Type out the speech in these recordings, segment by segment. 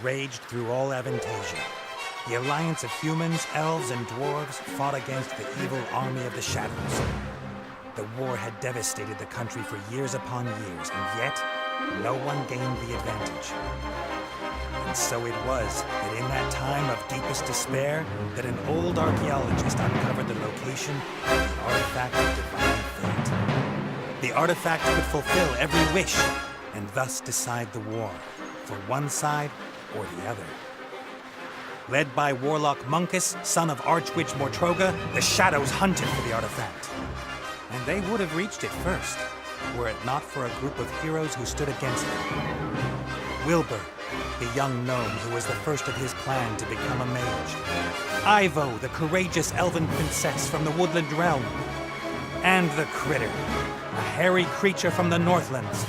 raged through all Avantasia. The alliance of humans, elves, and dwarves fought against the evil army of the Shadows. The war had devastated the country for years upon years, and yet, no one gained the advantage. And so it was that in that time of deepest despair, that an old archaeologist uncovered the location of the artifact of divine fate. The artifact could fulfill every wish, and thus decide the war, for one side or the other. Led by Warlock Munkus, son of Archwitch Mortroga, the Shadows hunted for the artifact. And they would have reached it first, were it not for a group of heroes who stood against them. Wilbur, the young gnome who was the first of his clan to become a mage. Ivo, the courageous elven princess from the Woodland Realm. And the Critter, a hairy creature from the Northlands,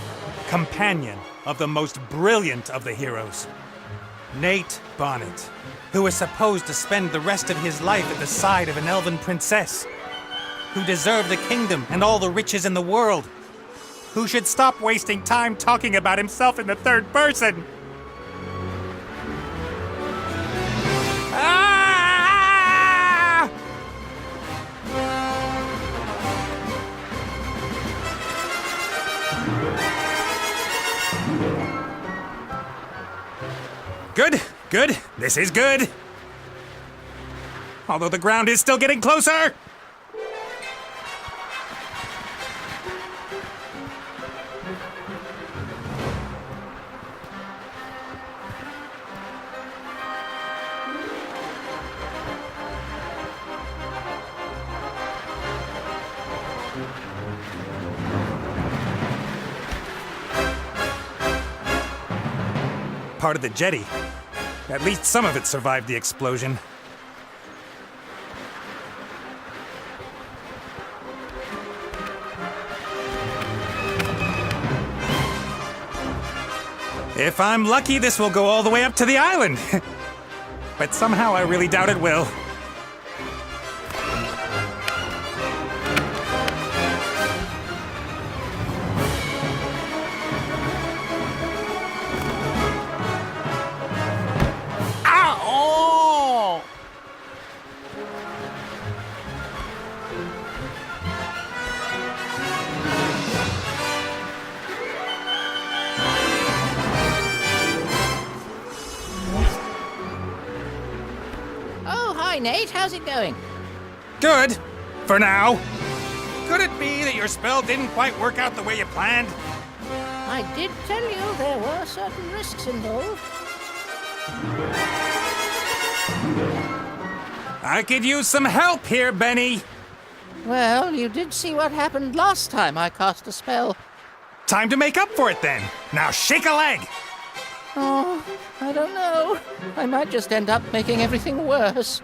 companion of the most brilliant of the heroes, Nate Bonnet, who was supposed to spend the rest of his life at the side of an elven princess, who deserved the kingdom and all the riches in the world, who should stop wasting time talking about himself in the third person. Ah! Good, good. This is good. Although the ground is still getting closer. Part of the jetty. At least some of it survived the explosion. If I'm lucky, this will go all the way up to the island. But somehow I really doubt it will. Hi, Nate. How's it going? Good. For now. Could it be that your spell didn't quite work out the way you planned? I did tell you there were certain risks involved. I could use some help here, Benny. Well, you did see what happened last time I cast a spell. Time to make up for it then. Now shake a leg. Oh, I don't know. I might just end up making everything worse.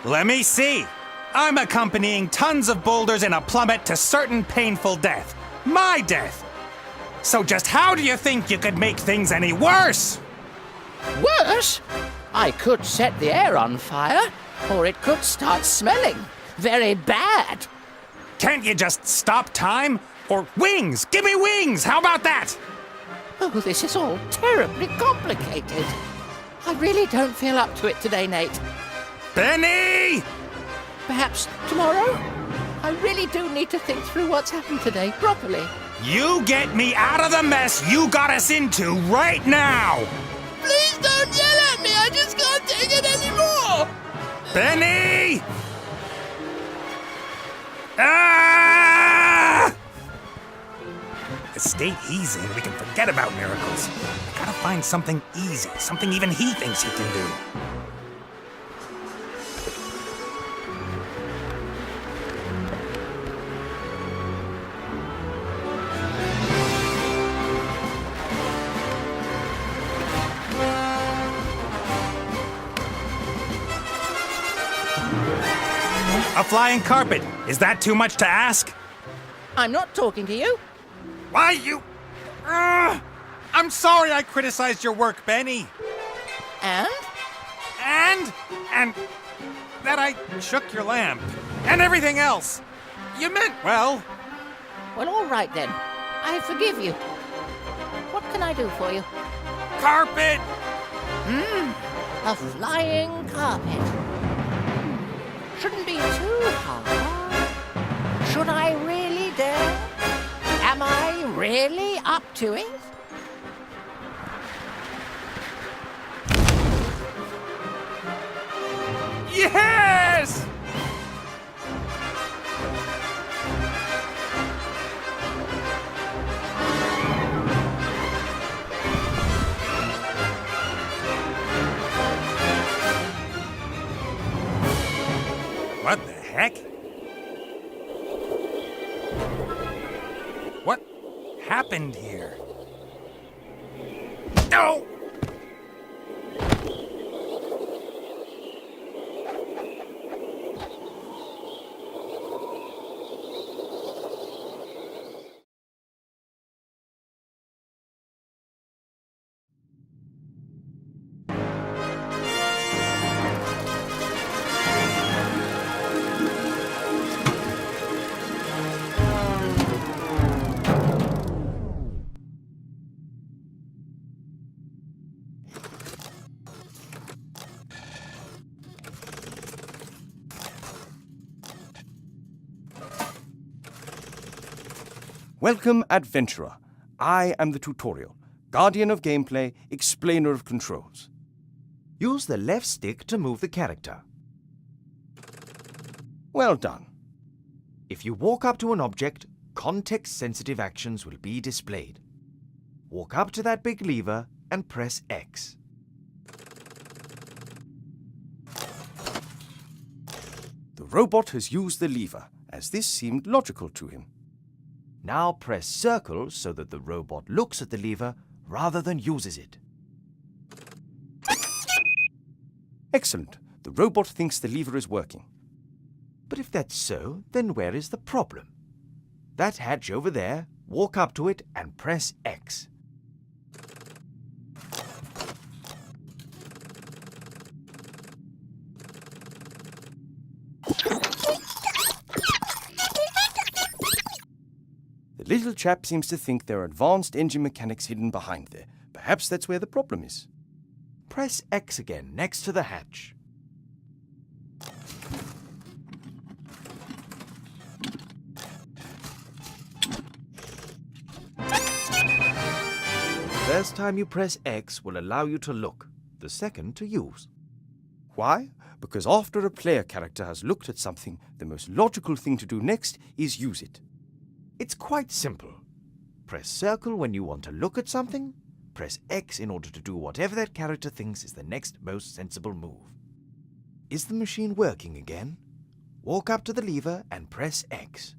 Let me see. I'm accompanying tons of boulders in a plummet to certain painful death. My death. So just how do you think you could make things any worse? Worse? I could set the air on fire, or it could start smelling. Very bad. Can't you just stop time? Or wings! Give me wings! How about that? Oh, this is all terribly complicated. I really don't feel up to it today, Nate. Benny! Perhaps tomorrow? I really do need to think through what's happened today properly. You get me out of the mess you got us into right now! Please don't yell at me! I just can't take it anymore! Benny! Ah! Stay easy and we can forget about miracles. I gotta find something easy, something even he thinks he can do. A flying carpet. Is that too much to ask? I'm not talking to you. Why, you... I'm sorry I criticized your work, Benny. And? And that I shook your lamp. And everything else. You meant well. Well, all right then. I forgive you. What can I do for you? carpet! A flying carpet. Shouldn't be too hard. Should I really dare? Am I really up to it? Yes! What the heck? What happened here? No! Welcome, Adventurer. I am the tutorial, guardian of gameplay, explainer of controls. Use the left stick to move the character. Well done. If you walk up to an object, context-sensitive actions will be displayed. Walk up to that big lever and press X. The robot has used the lever, as this seemed logical to him. Now press circle so that the robot looks at the lever rather than uses it. Excellent. The robot thinks the lever is working. But if that's so, then where is the problem? That hatch over there, walk up to it and press X. The little chap seems to think there are advanced engine mechanics hidden behind there. Perhaps that's where the problem is. Press X again next to the hatch. The first time you press X will allow you to look, the second to use. Why? Because after a player character has looked at something, the most logical thing to do next is use it. It's quite simple. Press circle when you want to look at something. Press X in order to do whatever that character thinks is the next most sensible move. Is the machine working again? Walk up to the lever and press X.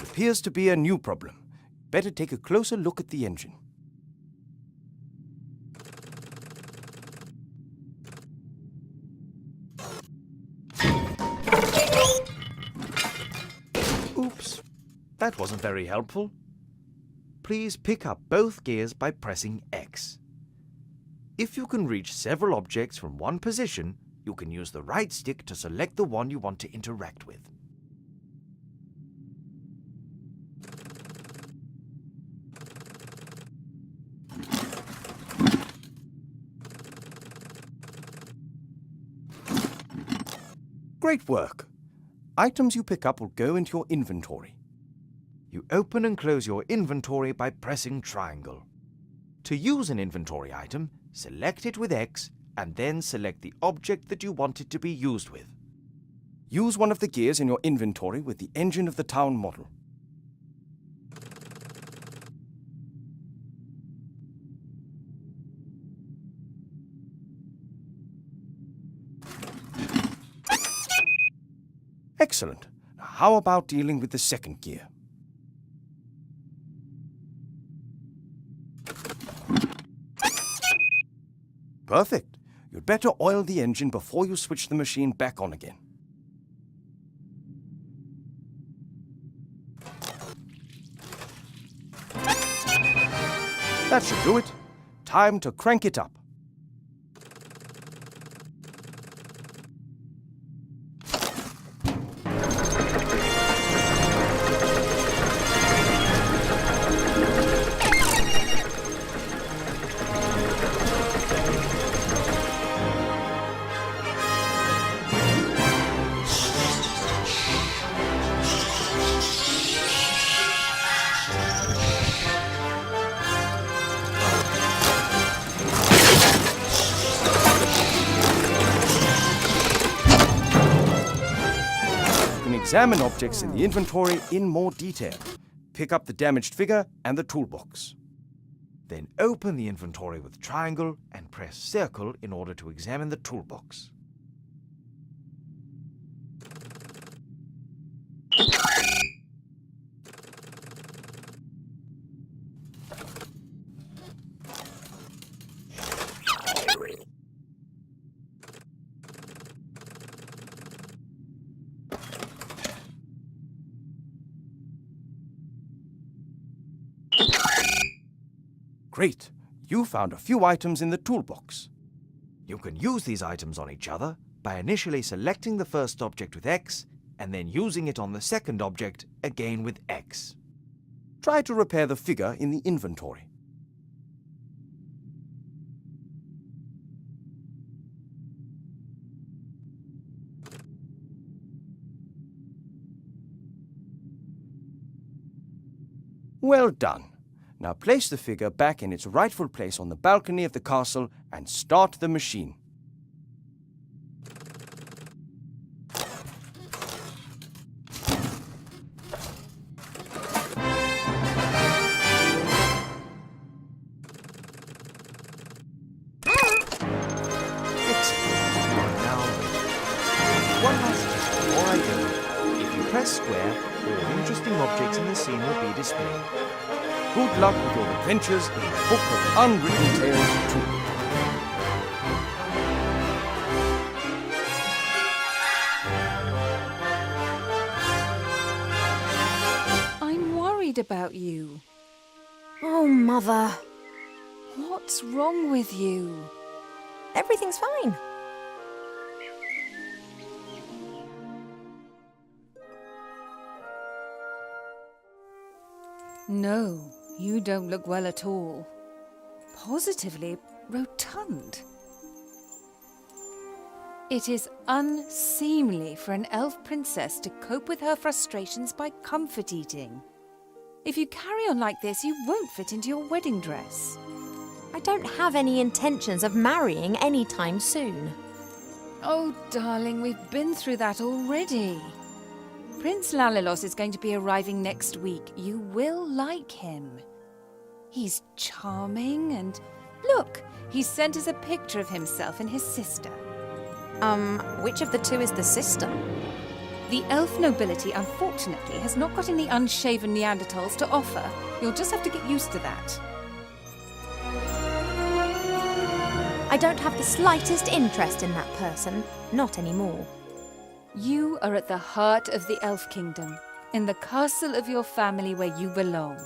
Appears to be a new problem. Better take a closer look at the engine. Oops, that wasn't very helpful. Please pick up both gears by pressing X. If you can reach several objects from one position, you can use the right stick to select the one you want to interact with. Great work. Items you pick up will go into your inventory. You open and close your inventory by pressing triangle. To use an inventory item, select it with X and then select the object that you want it to be used with. Use one of the gears in your inventory with the engine of the town model. Excellent. Now, how about dealing with the second gear? Perfect. You'd better oil the engine before you switch the machine back on again. That should do it. Time to crank it up. Examine objects in the inventory in more detail. Pick up the damaged figure and the toolbox. Then open the inventory with triangle and press circle in order to examine the toolbox. Great! You found a few items in the toolbox. You can use these items on each other by initially selecting the first object with X and then using it on the second object again with X. Try to repair the figure in the inventory. Well done. Now place the figure back in its rightful place on the balcony of the castle and start the machine. One last test before I go. If you press square, all interesting objects in the scene will be displayed. Good luck with your adventures in the Book of Unwritten Tales 2. I'm worried about you. Oh, Mother. What's wrong with you? Everything's fine. No, you don't look well at all. Positively rotund. It is unseemly for an elf princess to cope with her frustrations by comfort eating. If you carry on like this, you won't fit into your wedding dress. I don't have any intentions of marrying anytime soon. Oh, darling, we've been through that already. Prince Lalilos is going to be arriving next week. You will like him. He's charming and... Look, he sent us a picture of himself and his sister. Which of the two is the sister? The elf nobility, unfortunately, has not got any unshaven Neanderthals to offer. You'll just have to get used to that. I don't have the slightest interest in that person. Not anymore. You are at the heart of the elf kingdom, in the castle of your family where you belong.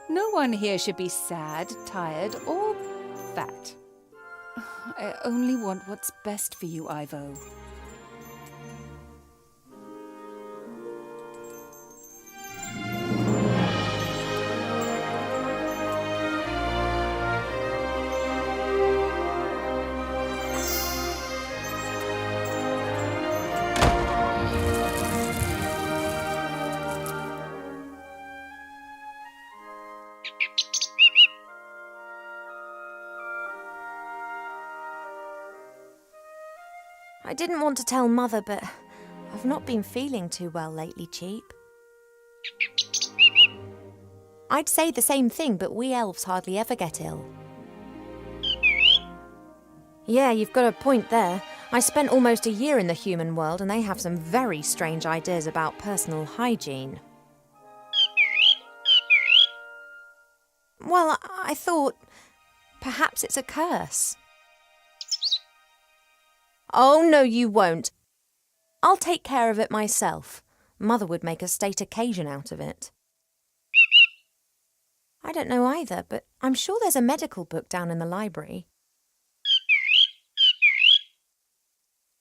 No one here should be sad, tired, or fat. I only want what's best for you, Ivo. I didn't want to tell Mother, but I've not been feeling too well lately, Cheap. I'd say the same thing, but we elves hardly ever get ill. Yeah, you've got a point there. I spent almost a year in the human world, and they have some very strange ideas about personal hygiene. Well, I thought perhaps it's a curse. Oh, no, you won't. I'll take care of it myself. Mother would make a state occasion out of it. I don't know either, but I'm sure there's a medical book down in the library.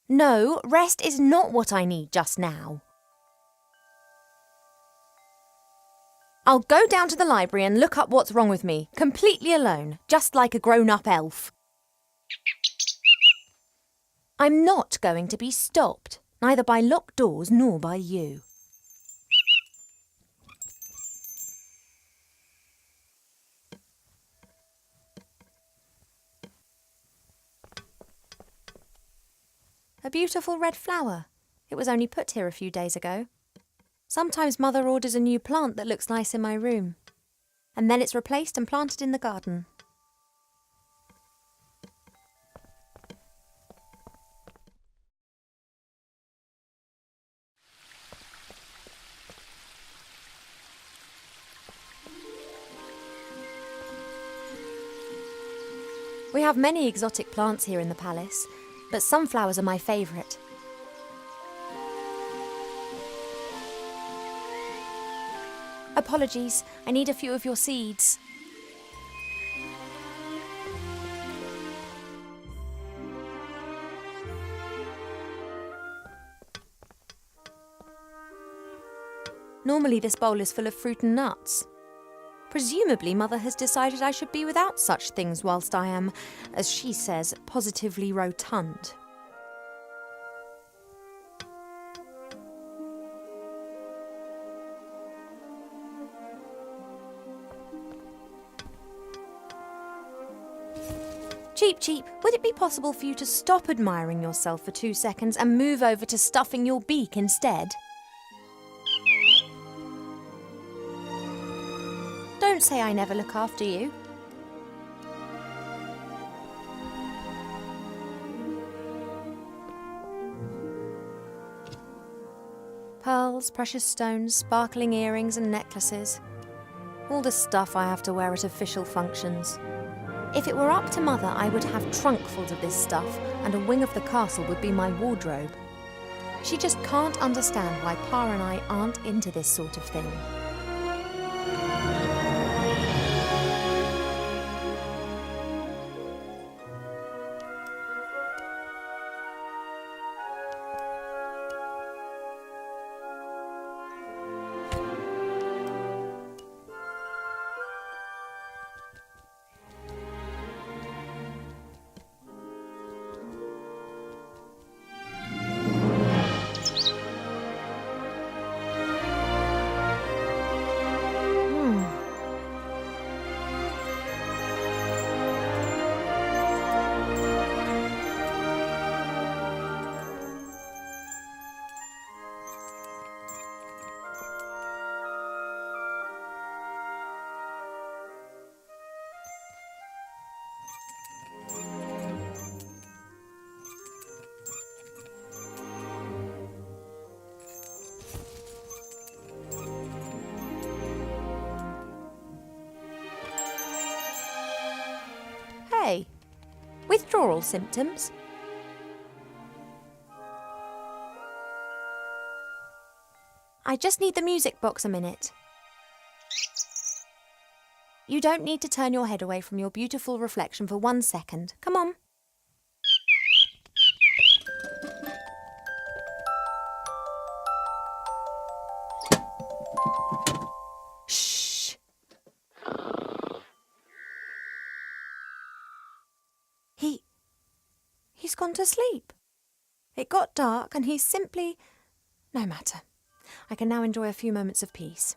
No, rest is not what I need just now. I'll go down to the library and look up what's wrong with me, completely alone, just like a grown-up elf. I'm not going to be stopped, neither by locked doors nor by you. A beautiful red flower. It was only put here a few days ago. Sometimes Mother orders a new plant that looks nice in my room. And then it's replaced and planted in the garden. We have many exotic plants here in the palace, but sunflowers are my favourite. Apologies, I need a few of your seeds. Normally this bowl is full of fruit and nuts. Presumably Mother has decided I should be without such things whilst I am, as she says, positively rotund. Cheep Cheep, would it be possible for you to stop admiring yourself for 2 seconds and move over to stuffing your beak instead? Don't say I never look after you. Pearls, precious stones, sparkling earrings and necklaces. All the stuff I have to wear at official functions. If it were up to Mother, I would have trunkfuls of this stuff, and a wing of the castle would be my wardrobe. She just can't understand why Pa and I aren't into this sort of thing. Hey, withdrawal symptoms? I just need the music box a minute. You don't need to turn your head away from your beautiful reflection for 1 second. Come on. Shh. He's gone to sleep. It got dark and he's simply... No matter. I can now enjoy a few moments of peace.